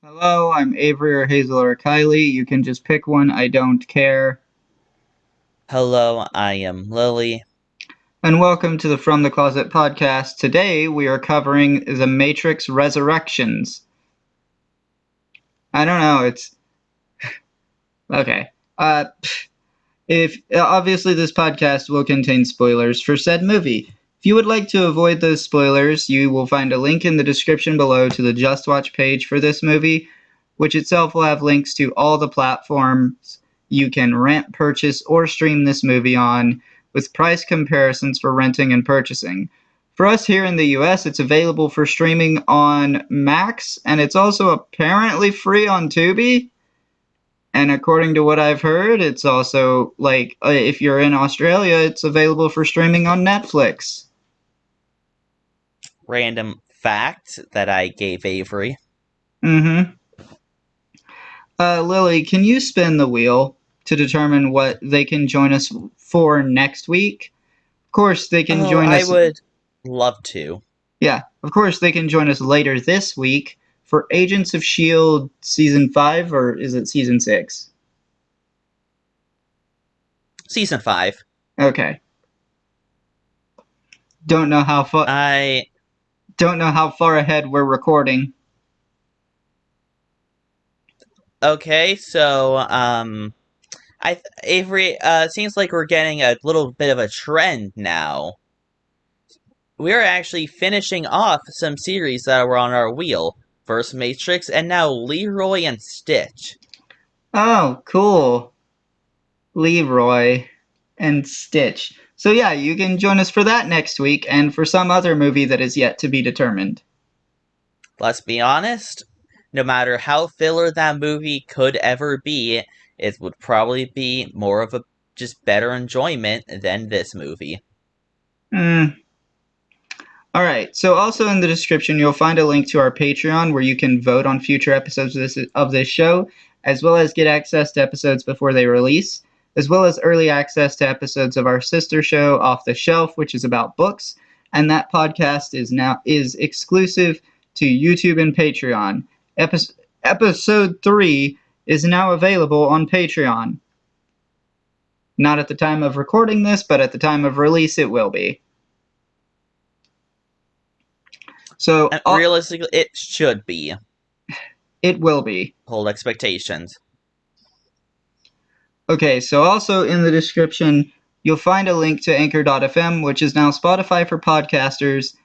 Hello, I'm Avery or Hazel or Kylie. You can just pick one, I don't care. Hello, I am Lily. And welcome to the From the Closet podcast. Today we are covering The Matrix Resurrections. I don't know, it's. Okay. If obviously this podcast will contain spoilers for said movie. If you would like to avoid those spoilers, you will find a link in the description below to the Just Watch page for this movie, which itself will have links to all the platforms you can rent, purchase, or stream this movie on, with price comparisons for renting and purchasing. For us here in the US, it's available for streaming on Max, and it's also apparently free on Tubi. And according to what I've heard, it's also like if you're in Australia, it's available for streaming on Netflix. Random fact that I gave Avery. Mm-hmm. Lily, can you spin the wheel to determine what they can join us for next week? Of course, they can Oh, join I us. would love to. Yeah, of course, they can join us later this week for Agents of S.H.I.E.L.D. Season 5, or is it Season 6? Season 5. Okay. Don't know how far. I. Don't know how far ahead we're recording. Okay, so, Avery, seems like we're getting a little bit of a trend now. We're actually finishing off some series that were on our wheel. First Matrix, and now Leroy and Stitch. Oh, cool. Leroy and Stitch. So yeah, you can join us for that next week and for some other movie that is yet to be determined. Let's be honest, no matter how filler that movie could ever be, it would probably be more of a just better enjoyment than this movie. Hmm. Alright, so also in the description you'll find a link to our Patreon where you can vote on future episodes of this show, as well as get access to episodes before they release, as well as early access to episodes of our sister show Off the Shelf, which is about books, and that podcast is exclusive to YouTube and Patreon. Episode 3 is now available on Patreon. Not at the time of recording this, but at the time of release it will be. So, And realistically, it should be. it will be. Hold expectations. Okay, so also in the description, you'll find a link to Anchor.fm, which is now Spotify for podcasters,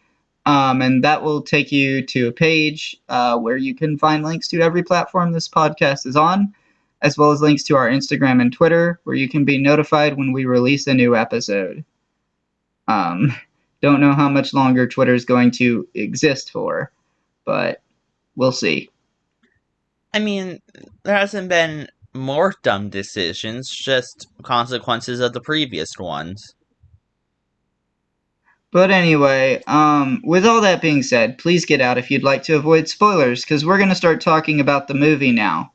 and that will take you to a page where you can find links to every platform this podcast is on, as well as links to our Instagram and Twitter, where you can be notified when we release a new episode. Um, don't know how much longer Twitter is going to exist for, but we'll see. I mean, there hasn't been more dumb decisions, just consequences of the previous ones. But anyway, with all that being said, please get out if you'd like to avoid spoilers, because we're going to start talking about the movie now.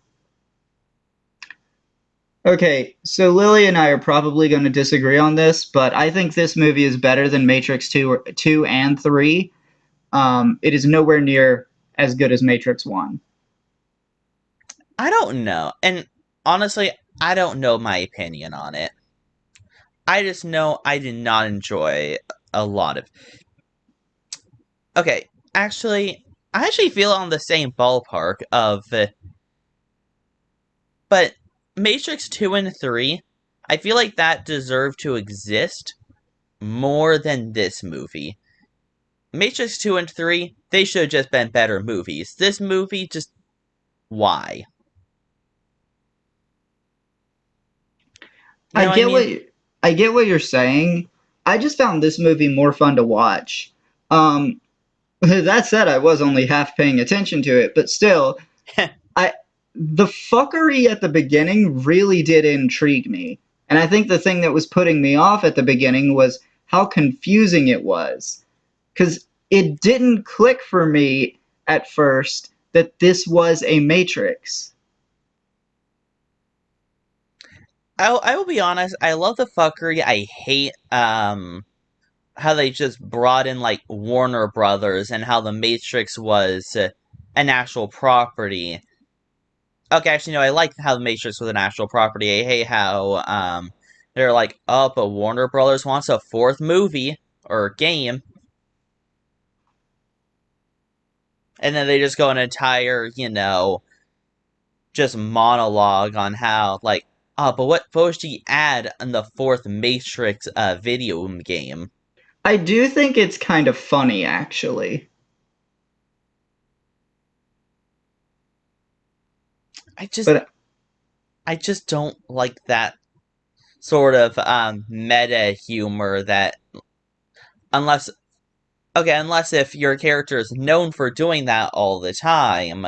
Okay, so Lily and I are probably going to disagree on this, but I think this movie is better than Matrix 2 and 3. It is nowhere near as good as Matrix 1. I don't know. And honestly, I don't know my opinion on it. I just know I did not enjoy a lot of. Okay, I actually feel on the same ballpark of. But Matrix 2 and 3, I feel like that deserved to exist more than this movie. Matrix 2 and 3, they should have just been better movies. This movie, just. Why? You I know what I get what mean? I get what you're saying. I just found this movie more fun to watch. Um, that said, I was only half paying attention to it, but still, I the fuckery at the beginning really did intrigue me. And I think the thing that was putting me off at the beginning was how confusing it was. Cuz it didn't click for me at first that this was a Matrix. I will be honest, I love the fuckery. I hate how they just brought in like Warner Brothers and how the Matrix was an actual property. Okay, actually, no, I like how the Matrix was an actual property. I hate how they're like, oh, but Warner Brothers wants a fourth movie or game, and then they just go an entire, just monologue on how like, oh, but what should you add in the fourth Matrix video game? I do think it's kind of funny, actually. I just But I just don't like that sort of meta humor that unless unless if your character is known for doing that all the time,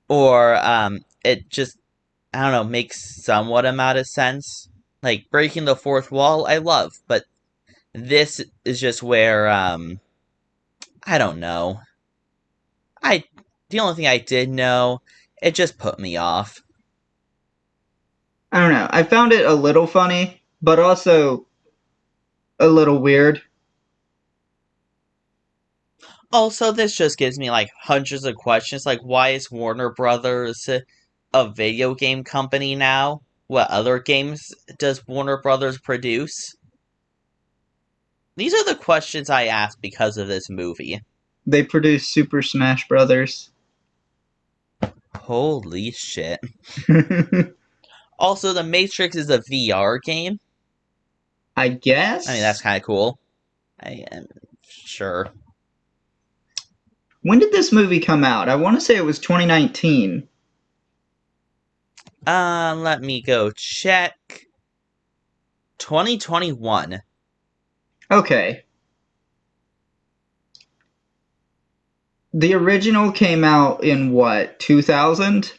or it just I don't know makes somewhat amount of sense. Like breaking the fourth wall, I love, but this is just where I don't know. I the only thing I did know, it just put me off. I don't know. I found it a little funny, but also a little weird. Also, this just gives me like hundreds of questions. Like, why is Warner Brothers a video game company now? What other games does Warner Brothers produce? These are the questions I ask because of this movie. They produced Super Smash Brothers. Holy shit. Also, The Matrix is a VR game. I I mean, that's guess. kind of cool. I am sure. When did this movie come out? I want to say it was 2019. Let me go check. 2021. Okay. The original came out in what, 2000?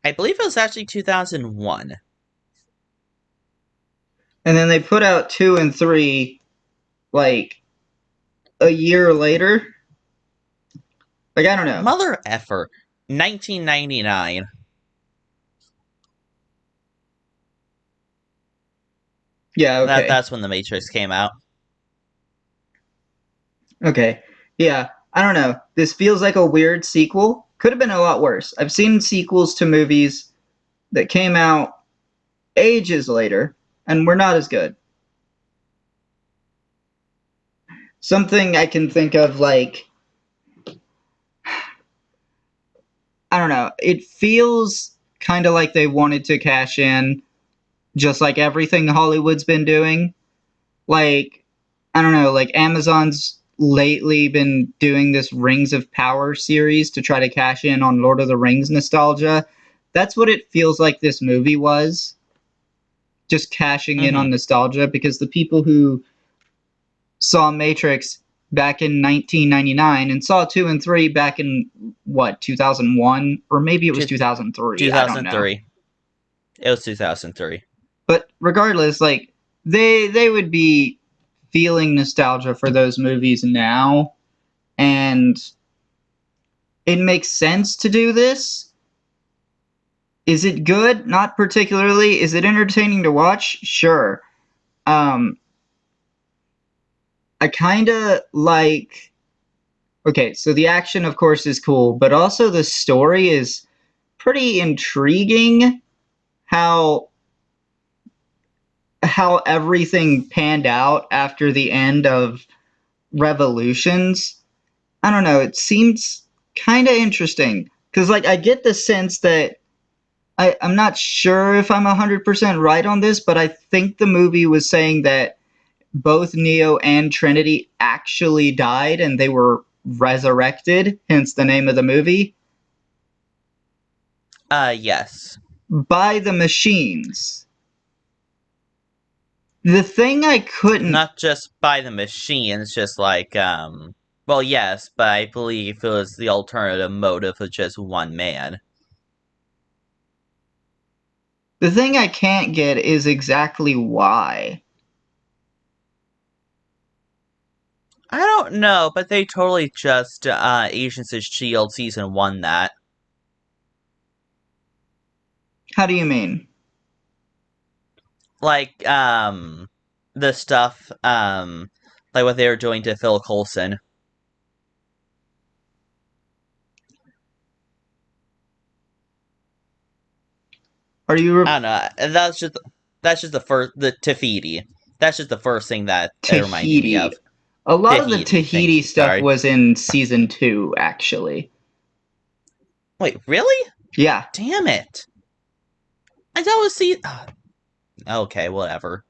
I believe it was actually 2001. And then they put out 2 and 3 like a year later. Like, I don't know. Mother effer. 1999. Yeah, okay. That's when The Matrix came out. Okay. Yeah, I don't know. This feels like a weird sequel. Could have been a lot worse. I've seen sequels to movies that came out ages later and were not as good. Something I can think of, like, I don't know. It feels kind of like they wanted to cash in, just like everything Hollywood's been doing. Like, I don't know, like Amazon's lately been doing this Rings of Power series to try to cash in on Lord of the Rings nostalgia. That's what it feels like this movie was. Just cashing in Mm-hmm. on nostalgia, because the people who saw Matrix back in 1999 and saw 2 and 3 back in what, 2001, or maybe it was Two, 2003, I don't know. 2003. It was 2003. But regardless, like, they would be feeling nostalgia for those movies now, and it makes sense to do this. Is it good? Not particularly. Is it entertaining to watch? Sure. Um, I kind of like. Okay, so the action, of course, is cool, but also the story is pretty intriguing. How how everything panned out after the end of Revolutions. I don't know. It seems kind of interesting because, like, I get the sense that I'm not sure if I'm 100% right on this, but I think the movie was saying that both Neo and Trinity actually died and they were resurrected, hence the name of the movie, Yes. by the machines. The thing I couldn't. Not just by the machines, just like, well, yes, but I believe it was the alternative motive of just one man. The thing I can't get is exactly why. I don't know, but they totally just, Agents of S.H.I.E.L.D. Season 1 that. How do you mean? Like, the stuff, like what they were doing to Phil Coulson. Are you I don't know. That's just the Tahiti. That's just the first thing that it reminded me of. Tahiti? A lot of the Tahiti. Thank Tahiti you. stuff Sorry. was in season 2, actually. Wait, really? Yeah. Damn it! I thought it was see. Okay, whatever.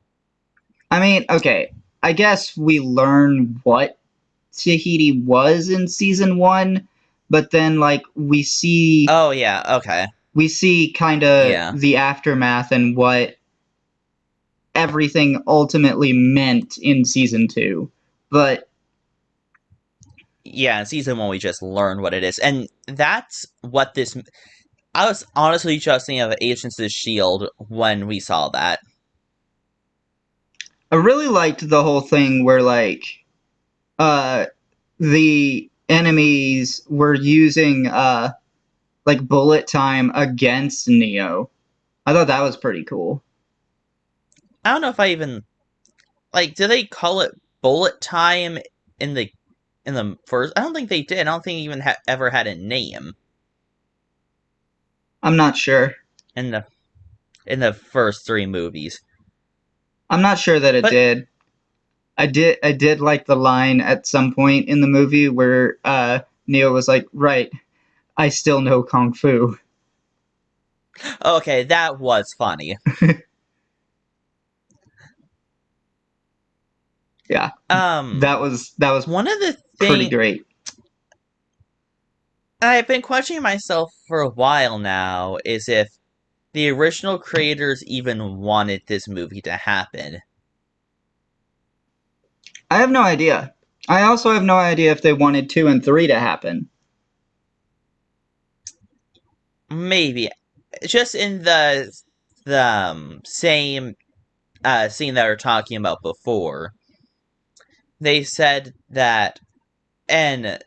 I mean, okay. I guess we learn what Tahiti was in season 1, but then like Oh yeah. Okay. we see kind of Yeah. the aftermath and what everything ultimately meant in season 2. But Yeah. In season one, we just learn what it is, and that's what this. I was honestly just thinking of Agents of Shield when we saw that. I really liked the whole thing where uh the enemies were using like bullet time against Neo. I thought that was pretty cool. I don't know if I even like. Do they call it bullet time in the first? I don't think they did. I don't think it even ever had a name I'm not sure. in the first three movies. I'm not sure that it But did. I did like the line at some point in the movie where Neo was like, "Right, I still know kung fu." okay, that was funny. Yeah, Um, that was one of the pretty thing great. I've been questioning myself for a while now is if the original creators even wanted this movie to happen. I have no idea. I also have no idea if they wanted 2 and 3 to happen. Maybe just in the same scene that we were talking about before, they said that, and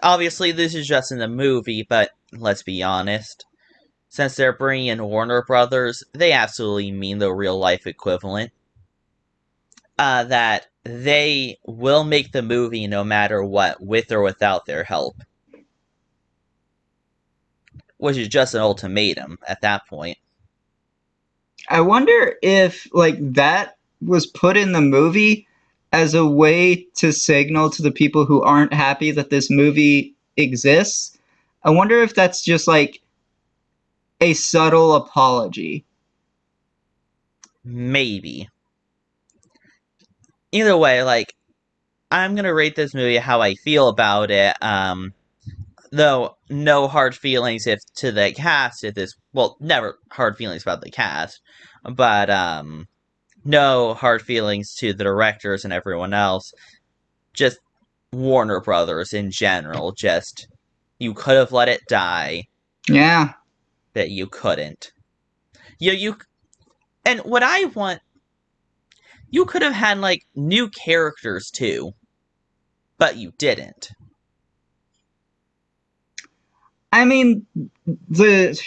obviously this is just in the movie, but let's be honest. Since they're bringing in Warner Brothers, they absolutely mean the real life equivalent. That they will make the movie no matter what, with or without their help. Which is just an ultimatum at that point. I wonder if like that was put in the movie as a way to signal to the people who aren't happy that this movie exists. I wonder if that's just like a subtle apology. Maybe. Either way, like, I'm gonna rate this movie how I feel about it. Though no hard feelings if to the cast if this well, never hard feelings about the cast. But no hard feelings to the directors and everyone else. Just Warner Brothers in general. Just you could have let it die, Yeah. that you couldn't. You and what I want, you could have had like new characters too, but you didn't. I mean the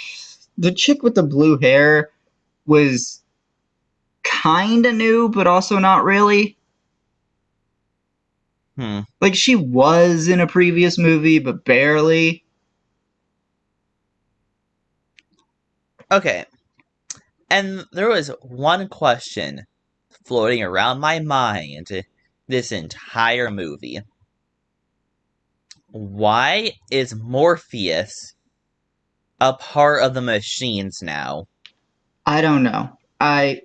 the chick with the blue hair was kind of new but also not really. Hmm. Like she was in a previous movie but barely. Okay. And there was one question floating around my mind this entire movie. Why is Morpheus a part of the machines now? I don't know. I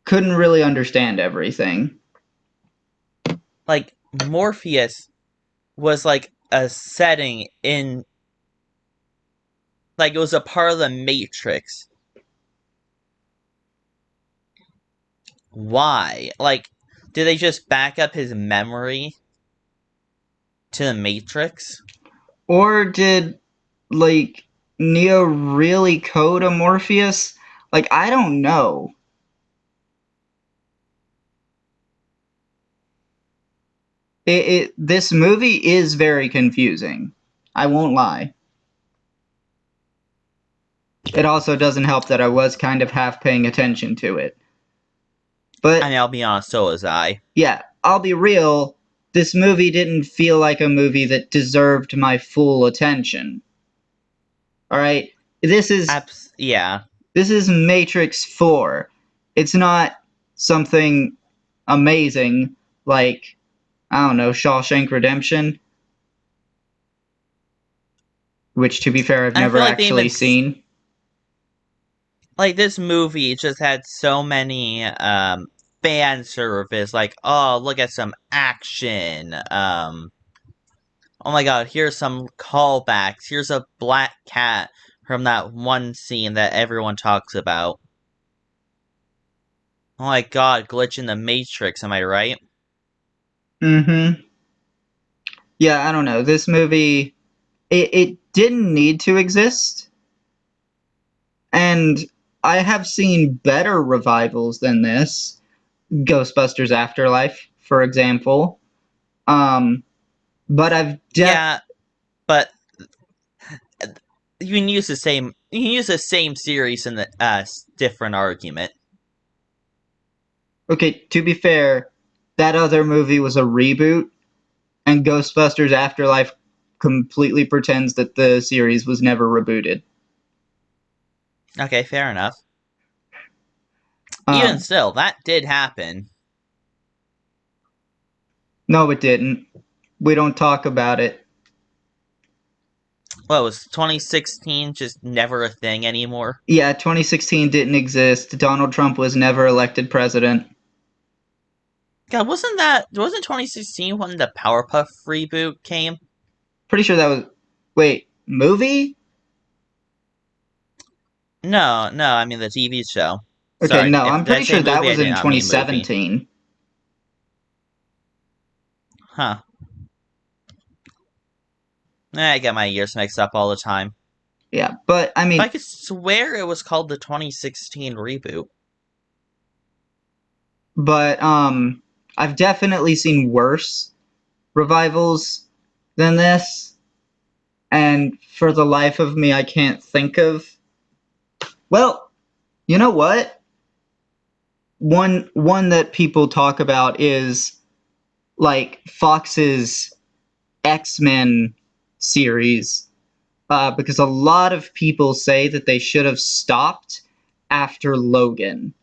couldn't really understand everything. Like, Morpheus was like a setting in. Like, it was a part of the Matrix. Why? Like, did they just back up his memory to the Matrix? Or did like Neo really code a Morpheus? Like I don't know. This movie is very confusing. I won't lie. It also doesn't help that I was kind of half paying attention to it. I But mean, I'll be honest, so was I. yeah, I'll be real. This movie didn't feel like a movie that deserved my full attention. All right? this is Yeah. this is Matrix 4. It's not something amazing like, I don't know, Shawshank Redemption, which to be fair I've I never feel like they actually even seen. like this movie just had so many fan service, like, oh, look at some action. Oh my god, here's some callbacks. Here's a black cat from that one scene that everyone talks about. Oh my god, glitch in the Matrix, am I right? Mm-hmm. Yeah, I don't know. This movie, it didn't need to exist, and I have seen better revivals than this. Ghostbusters Afterlife, for example. Um, but Yeah, but you can use the same series in the different argument. okay, to be fair, that other movie was a reboot, and Ghostbusters Afterlife completely pretends that the series was never rebooted. Okay, fair enough. Even Um, still, that did happen. no, it didn't. We don't talk about it. What was 2016 just never a thing anymore? Yeah, 2016 didn't exist. Donald Trump was never elected president. God, wasn't 2016 when the Powerpuff reboot came? Pretty sure that was. Wait, movie? No, no, I mean the TV show. Okay, Sorry, no, if I'm did I pretty say sure that movie? I was did in not mean movie. 2017. Huh. I get my years mixed up all the time. Yeah, but I But I mean, could swear it was called the 2016 reboot. but I've definitely seen worse revivals than this, and for the life of me, I can't think of. Well, you know what? One that people talk about is like Fox's X-Men series, because a lot of people say that they should have stopped after Logan,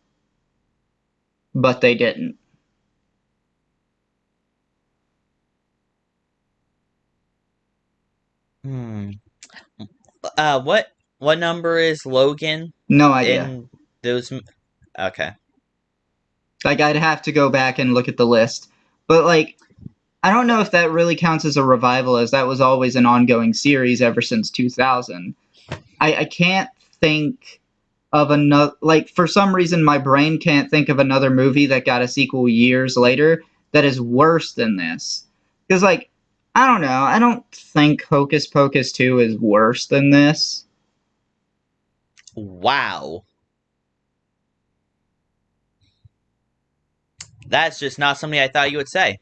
but they didn't. Hmm. What number is Logan No idea. in those? Okay. Like, I'd have to go back and look at the list. But, like, I don't know if that really counts as a revival, as that was always an ongoing series ever since 2000. I can't think of another. Like, for some reason, my brain can't think of another movie that got a sequel years later that is worse than this. Because, like, I don't know. I don't think Hocus Pocus 2 is worse than this. Wow. That's just not something I thought you would say.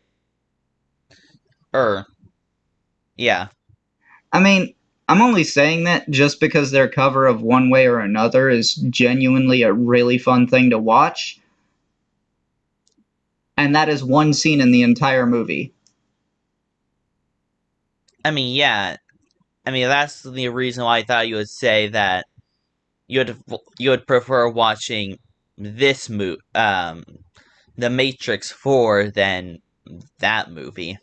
Er, yeah. I mean, I'm only saying that just because their cover of One Way or Another is genuinely a really fun thing to watch, and that is one scene in the entire movie. I mean, yeah. I mean, that's the reason why I thought you would say that you would prefer watching this The Matrix 4 than that movie.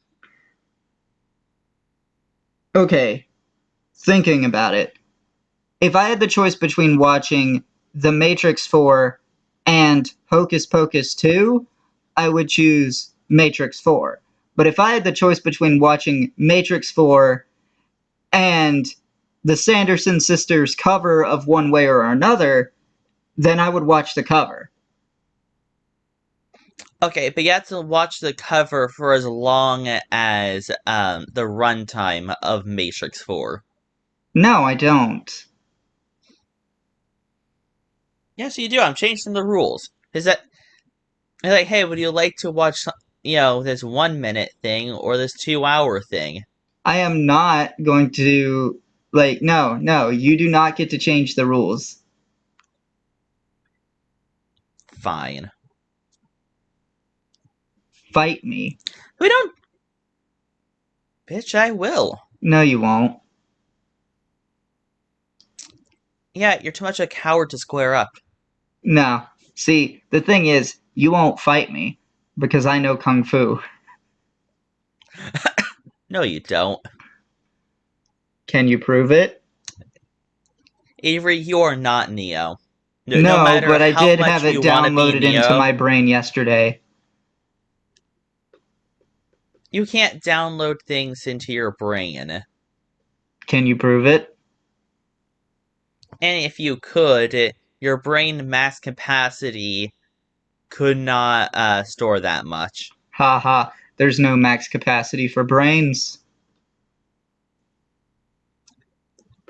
Okay, thinking about it. If I had the choice between watching The Matrix 4 and Hocus Pocus 2, I would choose Matrix 4. But if I had the choice between watching Matrix 4 and the Sanderson sisters cover of One Way or Another, then I would watch the cover. Okay, but you have to watch the cover for as long as the runtime of Matrix 4. No, I don't. Yes, you do. I'm changing the rules. Is that like, hey, would you like to watch, this 1 minute thing or this 2 hour thing? I am not going to, like, no, no, you do not get to change the rules. Fine. Fight me. We don't. Bitch, I will. No, you won't. Yeah, you're too much of a coward to square up. No. See, the thing is, you won't fight me because I know Kung Fu. No, you don't. Can you prove it? Avery, you are not Neo. No No, matter but I how did have much it you want to be downloaded into Neo, my brain yesterday. you can't download things into your brain. Can you prove it? And if you could, your brain mass capacity could not store that much. Ha ha. There's no max capacity for brains.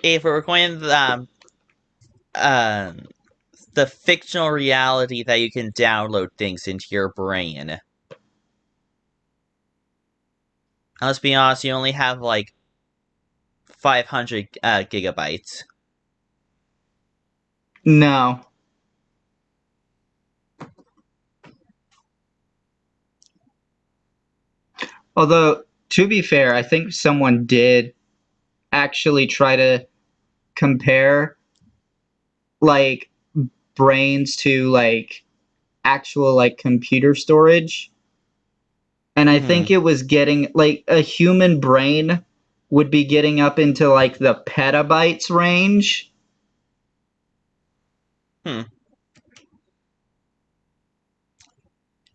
If we're going um, the fictional reality that you can download things into your brain, let's be honest, you only have like 500 gigabytes. No. Although, to be fair, I think someone did actually try to compare like brains to like actual like computer storage. And I Hmm. think it was getting like a human brain would be getting up into like the petabytes range. Hmm.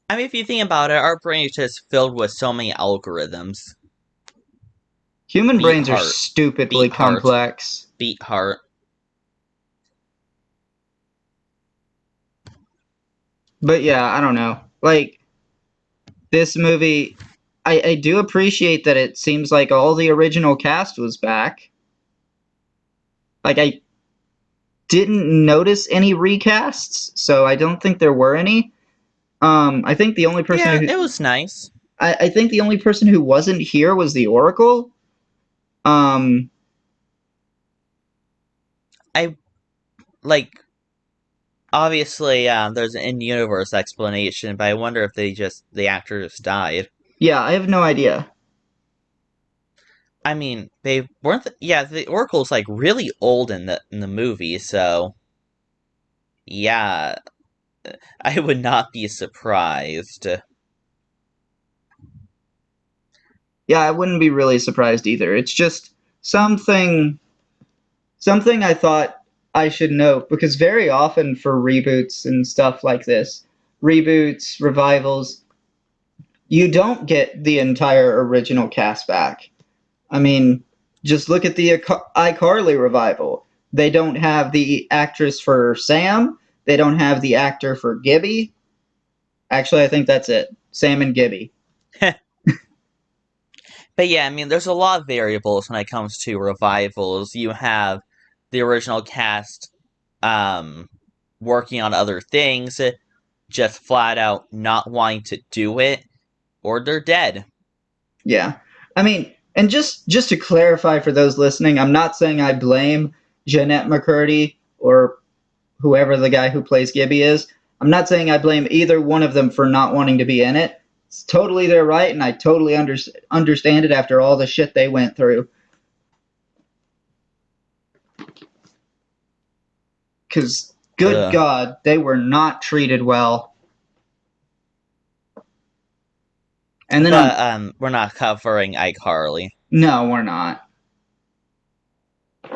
I mean, if you think about it, our brain is just filled with so many algorithms. Human Beat brains are heart, stupidly beat heart, complex. beat heart. But yeah, I don't know. Like this movie, I do appreciate that it seems like all the original cast was back. Like I didn't notice any recasts, so I don't think there were any. I think the only person Yeah, who it was nice. I think the only person who wasn't here was the Oracle. Um, I like obviously there's an in-universe explanation, but I wonder if the actor just died. yeah, I have no idea. I mean, they weren't. Yeah, the Oracle's like really old in the movie, so yeah, I would not be surprised. Yeah, I wouldn't be really surprised either. It's just something something I thought I should know because very often for reboots and stuff like this, reboots, revivals, you don't get the entire original cast back. I mean, just look at the iCarly revival. They don't have the actress for Sam. They don't have the actor for Gibby. Actually, I think that's it. Sam and Gibby. But yeah, I mean, there's a lot of variables when it comes to revivals. You have the original cast um, working on other things, just flat out not wanting to do it, or they're dead. Yeah. I mean, and just to clarify for those listening, I'm not saying I blame Jeanette McCurdy or whoever the guy who plays Gibby is. I'm not saying I blame either one of them for not wanting to be in it. It's totally their right, and I totally understand it after all the shit they went through. Because, good Ugh. God, they were not treated well. And then But on. we're not covering iCarly. No, we're not.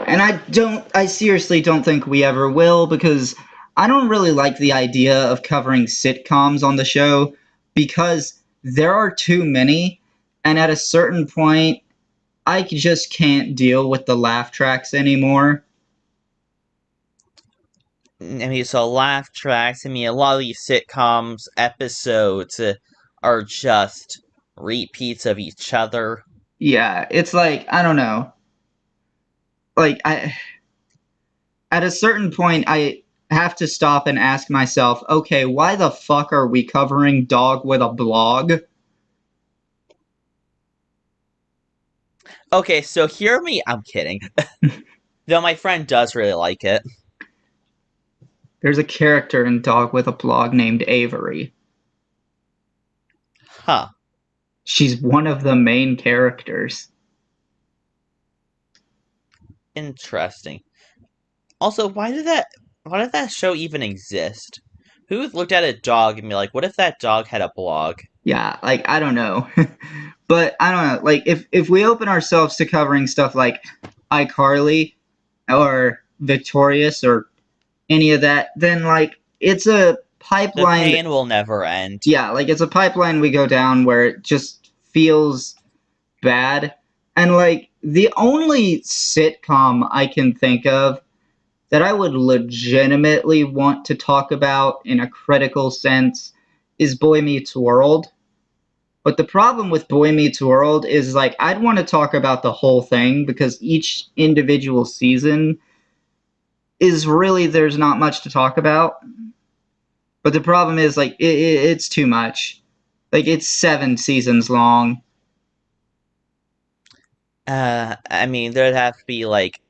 And I seriously don't think we ever will because I don't really like the idea of covering sitcoms on the show because there are too many. And at a certain point, I just can't deal with the laugh tracks anymore. I mean, so laugh tracks. I mean, a lot of these sitcoms episodes are just repeats of each other. Yeah, it's like, I don't know. Like, at a certain point, I have to stop and ask myself, okay, why the fuck are we covering Dog with a Blog? Okay, so hear me. I'm kidding. Though my friend does really like it. There's a character in Dog with a Blog named Avory. Huh. She's one of the main characters. Interesting. Also, why did that show even exist? Who looked at a dog and be like, what if that dog had a blog? Yeah, like I don't know. But I don't know. Like if we open ourselves to covering stuff like iCarly or Victorious or any of that, then like it's a The pipeline. pain will never end. Yeah, like it's a pipeline we go down where it just feels bad. And like the only sitcom I can think of that I would legitimately want to talk about in a critical sense is Boy Meets World. But the problem with Boy Meets World is like I'd want to talk about the whole thing because each individual season is really there's not much to talk about. But the problem is like it's too much. Like it's 7 seasons long. I mean, there'd have to be like,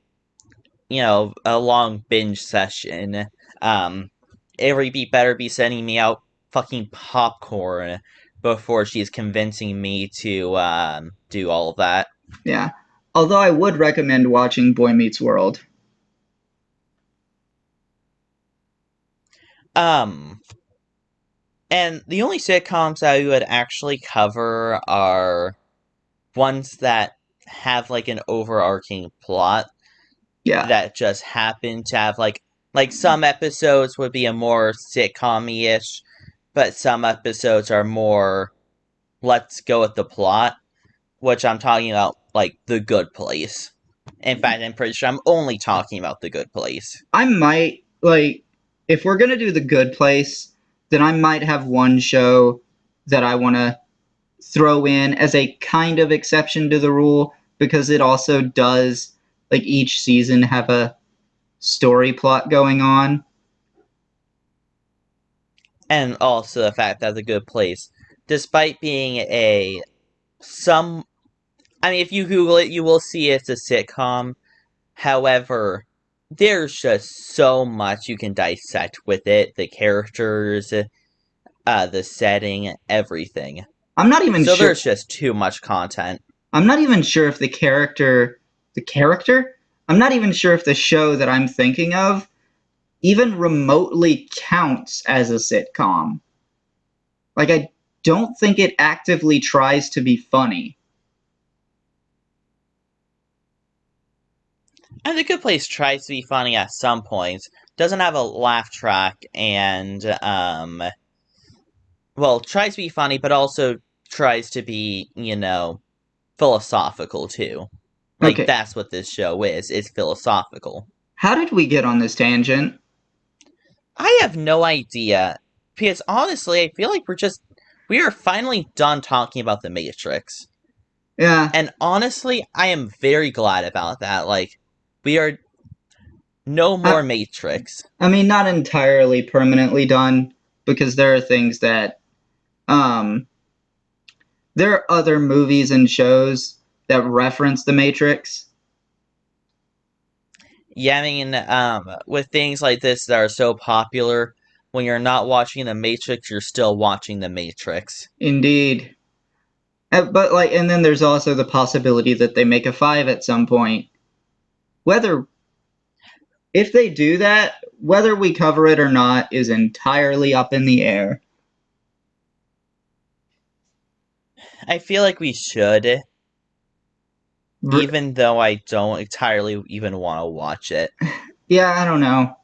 a long binge session. Um, Avery better be sending me out fucking popcorn before she's convincing me to do all of that. Yeah. Although I would recommend watching Boy Meets World. Um, and the only sitcoms I would actually cover are ones that have like an overarching plot Yeah. that just happen to have like some episodes would be a more sitcom-ish, but some episodes are more let's go with the plot, which I'm talking about like The Good Place. In fact, I'm pretty sure I'm only talking about The Good Place. I might like if we're going to do The Good Place, then I might have one show that I want to throw in as a kind of exception to the rule because it also does like each season have a story plot going on. And also the fact that The Good Place, despite being a some I mean if you Google it, you will see it's a sitcom. However, there's just so much you can dissect with it. The characters, the setting, everything. I'm not even So sure there's just too much content. I'm not even sure if the character I'm not even sure if the show that I'm thinking of even remotely counts as a sitcom. Like I don't think it actively tries to be funny. And The Good Place tries to be funny at some points. Doesn't have a laugh track, and well, tries to be funny, but also tries to be, philosophical too. Like Okay, that's what this show is. It's philosophical. how did we get on this tangent? I have no idea because honestly, I feel like we are finally done talking about the Matrix. Yeah, And honestly, I am very glad about that. Like, we are no I, more Matrix. I mean not entirely permanently done because there are things that um there are other movies and shows that reference the Matrix. Yeah, I mean, with things like this that are so popular, when you're not watching the Matrix, you're still watching the Matrix. Indeed. But like and then there's also the possibility that they make a 5 at some point. Whether if they do that, whether we cover it or not is entirely up in the air. I feel like we should, R- even though I don't entirely even want to watch it. yeah, I don't know.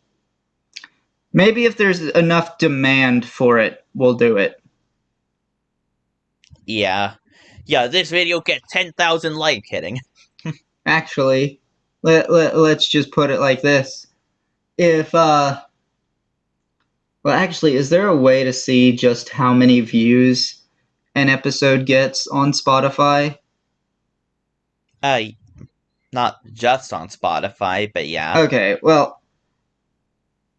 Maybe if there's enough demand for it, we'll do it. Yeah. Yeah, this video gets 10,000 likes, kidding. Actually, let's just put it like this. If well actually, is there a way to see just how many views an episode gets on Spotify? Uh, Not just on Spotify, but yeah. Okay, well,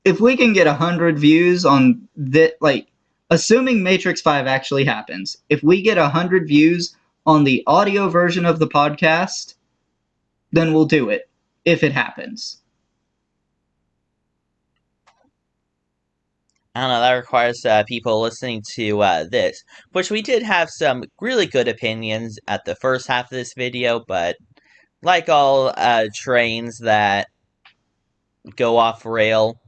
if we can get 100 views on that, like, assuming Matrix 5 actually happens, if we get 100 views on the audio version of the podcast, then we'll do it if it happens. I don't know, that requires people listening to this, which we did have some really good opinions at the first half of this video, but like all trains that go off rail.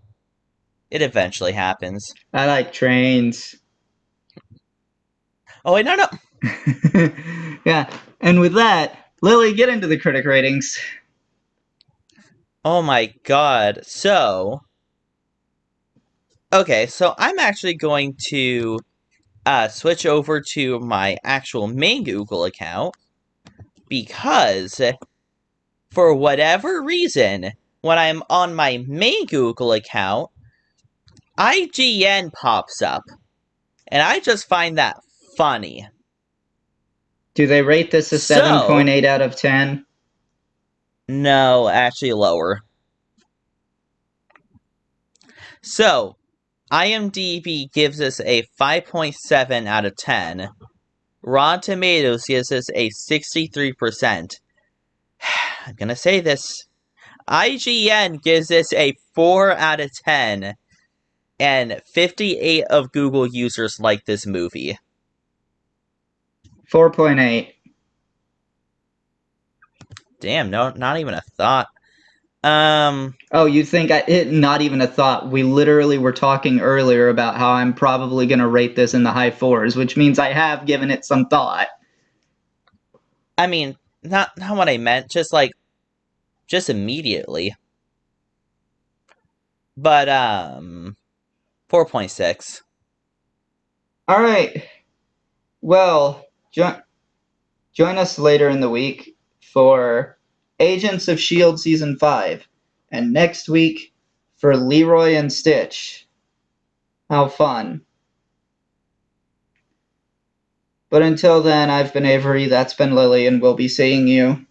It eventually happens. I like trains. Oh wait, no. Yeah, and with that, Lily, get into the critic ratings. Oh my god. So I'm actually going to switch over to my actual main Google account because for whatever reason, when I'm on my main Google account, IGN pops up. And I just find that funny. Do they rate this a So, 7.8 out of 10? no, actually lower. So, IMDb gives us a 5.7 out of 10. Rotten Tomatoes gives us a 63%. I'm gonna say this. IGN gives us a 4 out of 10. And 58 of Google users like this movie. 4.8. Damn, no, not even a thought. Oh, you think not even a thought. We literally were talking earlier about how I'm probably going to rate this in the high fours, which means I have given it some thought. I mean, not what I meant, just immediately. But 4.6. All right. Well, join us later in the week for Agents of S.H.I.E.L.D. Season 5. And next week for Leroy and Stitch. How fun. But until then, I've been Avery, that's been Lily, and we'll be seeing you